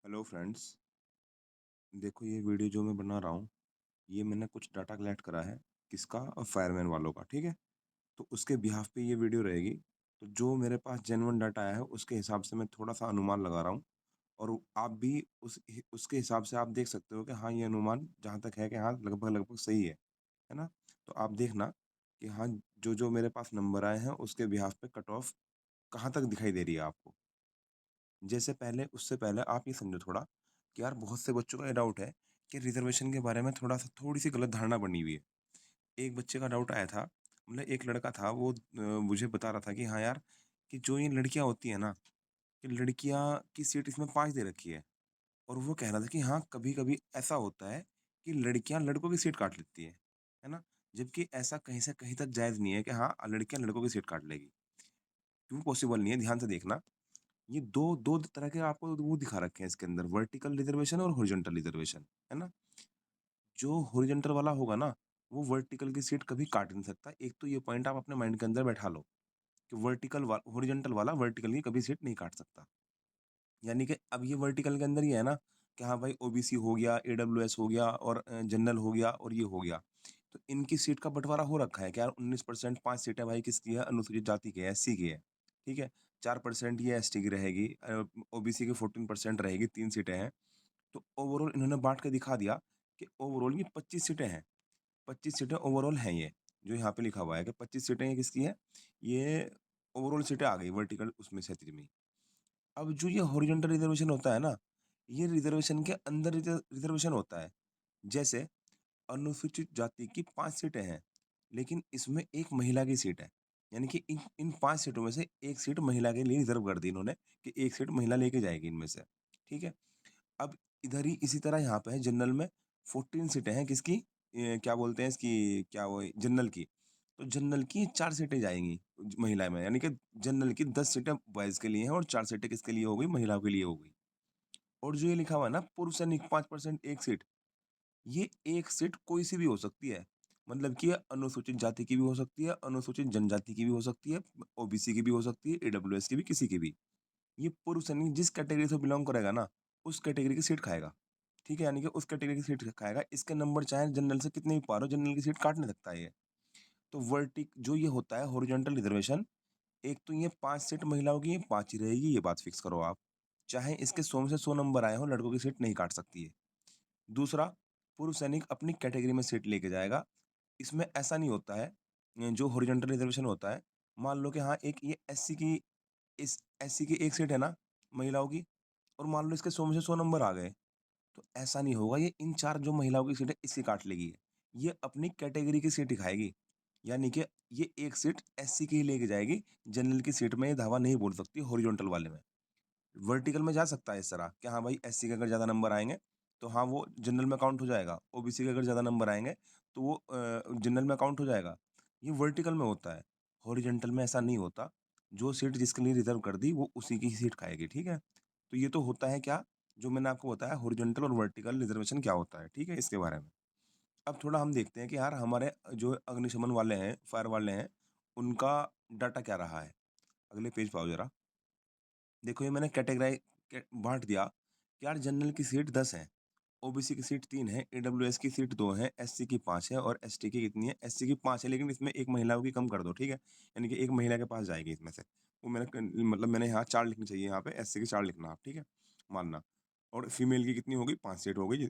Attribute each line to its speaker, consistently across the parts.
Speaker 1: Hello friends. देखो ये video जो मैं बना रहा हूँ, ये मैंने कुछ डाटा कलेक्ट करा है। किसका? फायरमैन वालों का, ठीक है। तो उसके बिहाफ पे ये वीडियो रहेगी। तो जो मेरे पास जेन्युइन डाटा आया है उसके हिसाब से मैं थोड़ा सा अनुमान लगा रहा हूँ। और आप भी उसके हिसाब से आप देख सकते हो कि हाँ, ये अनुमान जहाँ तक है कि हाँ, लगभग लगभग सही है ना। तो आप देखना कि हाँ, जो जो मेरे पास नंबर आए हैं उसके बिहाफ पे कट ऑफ कहाँ तक दिखाई दे रही है आपको। जैसे पहले उससे पहले आप ये समझो थोड़ा कि यार बहुत से बच्चों का ये डाउट है कि रिजर्वेशन के बारे में थोड़ी-सी गलत धारणा बनी हुई है। एक बच्चे का डाउट आया था, मतलब एक लड़का था वो मुझे बता रहा था कि हाँ यार, कि जो ये लड़कियाँ होती हैं ना, कि लड़कियाँ की सीट इसमें 5 दे रखी है। और वो कह रहा था कि हाँ, कभी-कभी ऐसा होता है कि लड़कियाँ लड़कों की सीट काट लेती हैं, है ना? जबकि ऐसा कहीं से कहीं तक जायज़ नहीं है कि हाँ, लड़कियाँ लड़कों की सीट काट लेगी। क्यों पॉसिबल नहीं है? ध्यान से देखना। ये 2 तरह के आपको वो दिखा रखे हैं इसके अंदर, वर्टिकल रिजर्वेशन और हॉरिजॉन्टल रिजर्वेशन, है ना? जो हॉरिजॉन्टल वाला होगा ना, वो वर्टिकल की सीट कभी काट नहीं सकता। एक तो ये पॉइंट आप अपने माइंड के अंदर बैठा लो कि हॉरिजॉन्टल वाला वर्टिकल की कभी सीट नहीं काट सकता। यानी कि अब ये वर्टिकल के अंदर ये है ना कि हाँ भाई, ओबीसी हो गया, ईडब्ल्यूएस हो गया और जनरल हो गया और ये हो गया। तो इनकी सीट का बँटवारा हो रखा है कि यार 19% 5 सीटें भाई किसकी है? अनुसूचित जाति की है, एससी की है। ठीक है? 4% ये एसटी की रहेगी, ओबीसी की 14% रहेगी, 3 सीटें हैं। तो ओवरऑल इन्होंने बाँट के दिखा दिया कि ओवरऑल ये 25 सीटें हैं। 25 सीटें ओवरऑल हैं ये, जो यहाँ पे लिखा हुआ है कि 25 सीटें ये किसकी हैं? ये ओवरऑल सीटें आ गई वर्टिकल उसमें क्षैतिज में। अब जो ये हॉरिजॉन्टल रिजर्वेशन होता है ना, ये रिजर्वेशन के अंदर रिजर्वेशन होता है। जैसे अनुसूचित जाति की 5 सीटें हैं, लेकिन इसमें 1 महिला की सीट है। यानी कि इन इन 5 सीटों में से 1 सीट महिला के लिए रिज़र्व कर दी इन्होंने कि 1 सीट महिला लेके जाएगी इनमें से, ठीक है? अब इधर ही इसी तरह यहाँ पे है जनरल में 14 सीटें हैं किसकी? क्या बोलते हैं इसकी, क्या वो जनरल की। तो जनरल की 4 सीटें जाएँगी महिला में, यानी कि जनरल की 10 सीटें बॉयज़ के लिए हैं और 4 सीटें किसके लिए हो गई? महिलाओं के लिए हो गई। और जो ये लिखा हुआ है ना पुरुष सैनिक 5% 1 सीट, ये एक सीट कोई-सी भी हो सकती है। मतलब कि ये अनुसूचित जाति की भी हो सकती है, अनुसूचित जनजाति की भी हो सकती है, ओबीसी की भी हो सकती है, ईडब्ल्यूएस की भी, किसी की भी। ये पूर्व सैनिक जिस कैटेगरी से बिलॉन्ग करेगा ना, उस कैटेगरी की सीट खाएगा। ठीक है? यानी कि उस कैटेगरी की सीट खाएगा। इसके नंबर चाहे जनरल से कितने भी पार हो, जनरल की सीट काट नहीं सकता ये। तो जो ये होता है हॉरिजॉन्टल रिजर्वेशन, एक तो ये 5 सीट महिलाओं की 5 ही रहेगी, ये बात फिक्स करो आप। चाहे इसके 100 में से 100 नंबर आए हों, लड़कों की सीट नहीं काट सकती है। दूसरा, पूर्व सैनिक अपनी कैटेगरी में सीट लेके जाएगा। इसमें ऐसा नहीं होता है, जो हॉरिजॉन्टल रिजर्वेशन होता है, मान लो कि हाँ, एक ये एससी की 1 सीट है ना महिलाओं की, और मान लो इसके 100 में से 100 नंबर आ गए, तो ऐसा नहीं होगा, ये इन 4 जो महिलाओं की सीट है इससे काट लेगी। ये अपनी कैटेगरी की सीट ही खाएगी। यानी कि ये 1 सीट एससी की ही लेके जाएगी, जनरल की सीट में ये धावा नहीं बोल सकती हॉरिजॉन्टल वाले में। वर्टिकल में जा सकता है इस तरह कि हाँ भाई, एससी के अगर ज़्यादा नंबर आएँगे, तो हाँ, वो जनरल में काउंट हो जाएगा। ओबीसी के अगर ज़्यादा नंबर आएँगे, तो वो जनरल में काउंट हो जाएगा। ये वर्टिकल में होता है, हॉरिजॉन्टल में ऐसा नहीं होता। जो सीट जिसके लिए रिज़र्व कर दी, वो उसी की ही सीट खाएगी, ठीक है? तो ये तो होता है क्या, जो मैंने आपको बताया हॉरिजॉन्टल और वर्टिकल रिज़र्वेशन क्या होता है, ठीक है? इसके बारे में। अब थोड़ा हम देखते हैं कि यार हमारे जो अग्निशमन वाले हैं, फायर वाले हैं, उनका डाटा क्या रहा है? अगले पेज पे आओ ज़रा। देखो ये मैंने बाँट दिया कि यार जनरल की सीट 10 है, ओबीसी की सीट 3 है, ईडब्ल्यूएस की सीट 2 है, एससी की 5 है और एसटी की कितनी है? एससी की 5 है, लेकिन इसमें 1 महिलाओं की कम कर दो, ठीक है? यानी कि 1 महिला के पास जाएगी इसमें से। वो मैंने यहाँ 4 लिखनी चाहिए यहाँ पे, एससी की 4 लिखना आप, ठीक है? मानना। और फीमेल की कितनी हो गई? 5 सीट हो गई,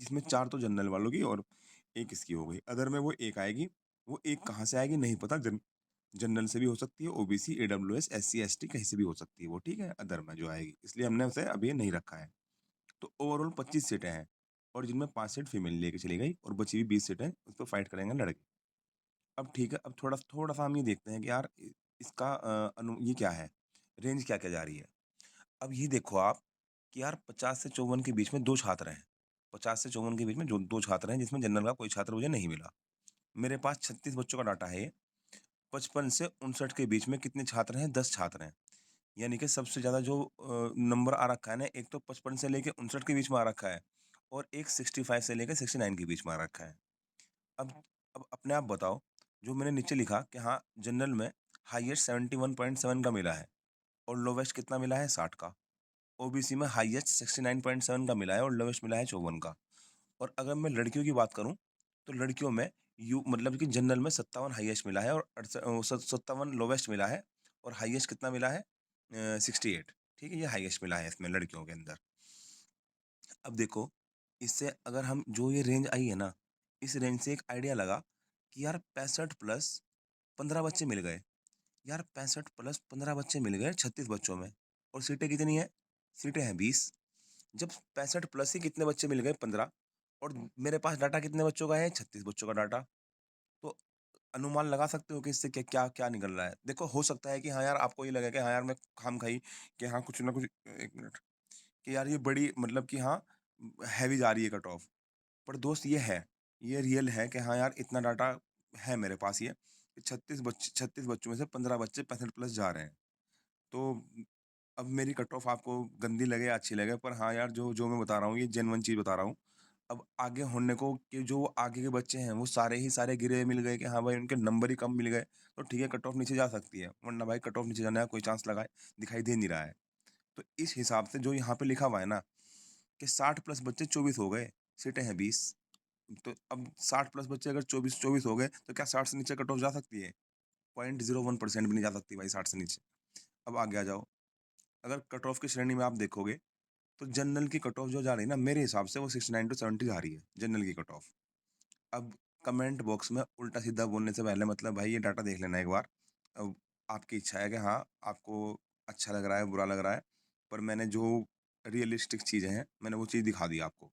Speaker 1: जिसमें 4 तो जनरल वालों की और 1 इसकी हो गई। अदर में वो 1 आएगी, वो 1 कहाँ से आएगी नहीं पता, जनरल से भी हो सकती है, ओबीसी, ईडब्ल्यूएस, एससी, एसटी कहीं से भी हो सकती है वो, ठीक है? अदर में जो आएगी, इसलिए हमने उसे अभी नहीं रखा है। तो ओवरऑल 25 सीटें हैं और जिनमें 5 सीट फीमेल लेके चली गई और बची हुई 20 सीटें उस पे फाइट करेंगे लड़के। अब ठीक है, अब थोड़ा-सा हम ये देखते हैं कि यार इसका ये क्या है? रेंज क्या-क्या जा रही है? अब ये देखो आप कि यार 50 से 54 के बीच में 2 छात्र हैं। 50 से 54 के बीच में जो 2 छात्र हैं, जिसमें जनरल का कोई छात्र मुझे नहीं मिला। मेरे पास 36 बच्चों का डाटा है ये। 55 से 59 के बीच में कितने छात्र हैं? 10 छात्र हैं। यानी कि सबसे ज़्यादा जो नंबर आ रखा है ना, एक तो 55 से लेके 59 के बीच में आ रखा है और एक 65 से लेके 69 के बीच में आ रखा है। अब अब अपने आप बताओ, जो मैंने नीचे लिखा कि हाँ, जनरल में हाईएस्ट 71.7 का मिला है और लोवेस्ट कितना मिला है? 60 का। ओबीसी में हाईएस्ट 69.7 का मिला है और लोवेस्ट मिला है 54 का। और अगर मैं लड़कियों की बात करूँ, तो लड़कियों में यू मतलब कि जनरल में 57 हाईएस्ट मिला है और 57 लोवेस्ट मिला है और हाईएस्ट कितना मिला है 68। ठीक है, ये हाईएस्ट मिला है इसमें लड़कियों के अंदर। अब देखो, इससे अगर हम जो ये रेंज आई है ना, इस रेंज से एक आइडिया लगा कि यार 65 प्लस 15 बच्चे मिल गए। यार 65 प्लस 15 बच्चे मिल गए 36 बच्चों में, और सीटें कितनी है? सीटें हैं 20। जब 65 प्लस ही कितने बच्चे मिल गए? 15। और मेरे पास डाटा कितने बच्चों का है? 36 बच्चों का डाटा। तो अनुमान लगा सकते हो कि इससे क्या क्या क्या निकल रहा है। देखो, हो सकता है कि हाँ यार, आपको ये लगे कि हाँ यार, मैं खाम खाई कि हाँ कुछ ना कुछ, एक मिनट, कि यार ये बड़ी मतलब कि हाँ हैवी जा रही है कट ऑफ। पर दोस्त ये है, ये रियल है कि हाँ यार, इतना डाटा है मेरे पास ये, कि 36 बच्चों में से 15 बच्चे 65 प्लस जा रहे हैं। तो अब मेरी कट ऑफ आपको गंदी लगे या अच्छी लगे, पर हाँ यार, जो जो मैं बता रहा हूँ ये जेन्युइन चीज़ बता रहा हूँ। अब आगे होने को कि जो आगे के बच्चे हैं वो सारे ही सारे गिरे मिल गए कि हाँ भाई, उनके नंबर ही कम मिल गए, तो ठीक है, कट ऑफ नीचे जा सकती है, वरना भाई कट ऑफ नीचे जाने का कोई चांस लगा दिखाई दे नहीं रहा है। तो इस हिसाब से जो यहाँ पे लिखा हुआ है ना, कि 60 प्लस बच्चे 24 हो गए, सीटें हैं 20। तो अब 60 प्लस बच्चे अगर 24 हो गए, तो क्या 60 से नीचे कट ऑफ जा सकती है? 0.01% भी नहीं जा सकती भाई 60 से नीचे। अब आगे आ जाओ, अगर कट ऑफ की श्रेणी में आप देखोगे, तो जनरल की कट ऑफ जो जा रही है ना, मेरे हिसाब से वो 69 टू 70 जा रही है जनरल की कट ऑफ। अब कमेंट बॉक्स में उल्टा सीधा बोलने से पहले, मतलब भाई ये डाटा देख लेना एक बार। अब आपकी इच्छा है कि हाँ, आपको अच्छा लग रहा है, बुरा लग रहा है, पर मैंने जो रियलिस्टिक चीज़ें हैं, मैंने वो चीज़ दिखा दी आपको।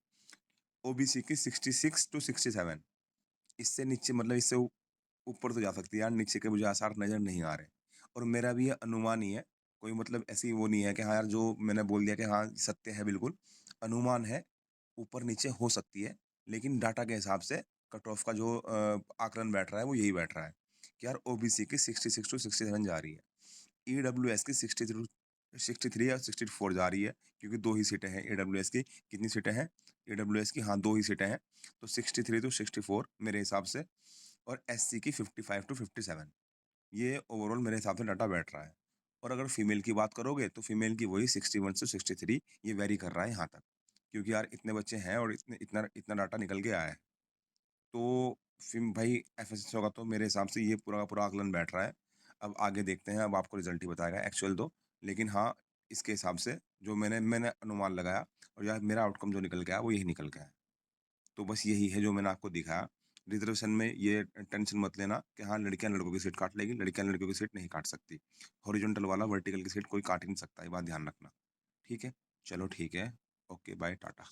Speaker 1: ओबीसी की 66 टू 67, इससे नीचे मतलब इससे ऊपर तो जा सकती है यार, नीचे के मुझे आसार नज़र नहीं आ रहे। और मेरा भी ये अनुमान ही है, कोई मतलब ऐसी वो नहीं है कि हाँ यार, जो मैंने बोल दिया कि हाँ सत्य है, बिल्कुल अनुमान है, ऊपर-नीचे हो सकती है, लेकिन डाटा के हिसाब से कट ऑफ का जो आकलन बैठ रहा है, वो यही बैठ रहा है कि यार ओबीसी की 66 टू 67 जा रही है। ईडब्ल्यूएस की 63 या 64 जा रही है, क्योंकि 2 ही सीटें हैं ईडब्ल्यूएस की। कितनी सीटें हैं ईडब्ल्यूएस की? हाँ, 2 ही सीटें हैं, तो 63 टू 64 मेरे हिसाब से, और एससी की 55 टू 57। ये ओवरऑल मेरे हिसाब से डाटा बैठ रहा है। और अगर फीमेल की बात करोगे, तो फीमेल की वही 61 से 63, ये वेरी कर रहा है यहाँ तक। क्योंकि यार इतने बच्चे हैं और इतने इतना इतना डाटा निकल के आया है। तो फिर भाई एफएसएस होगा, तो मेरे हिसाब से ये पूरा का पूरा आकलन बैठ रहा है। अब आगे देखते हैं, अब आपको रिज़ल्ट ही बताएगा एक्चुअल तो। लेकिन हाँ, इसके हिसाब से जो मैंने मैंने अनुमान लगाया, और यार मेरा आउटकम जो निकल के आया, वो यही निकल के आया। तो बस यही है जो मैंने आपको दिखाया। रिज़र्वेशन में ये टेंशन मत लेना कि हाँ, लड़कियाँ लड़कों की सीट काट लेगी, लड़कियाँ लड़कियों की सीट नहीं काट सकती। हॉरिज़ॉन्टल वाला वर्टिकल की सीट कोई काट ही नहीं सकता, ये बात ध्यान रखना। ठीक है? चलो ठीक है। Okay, bye, Tata.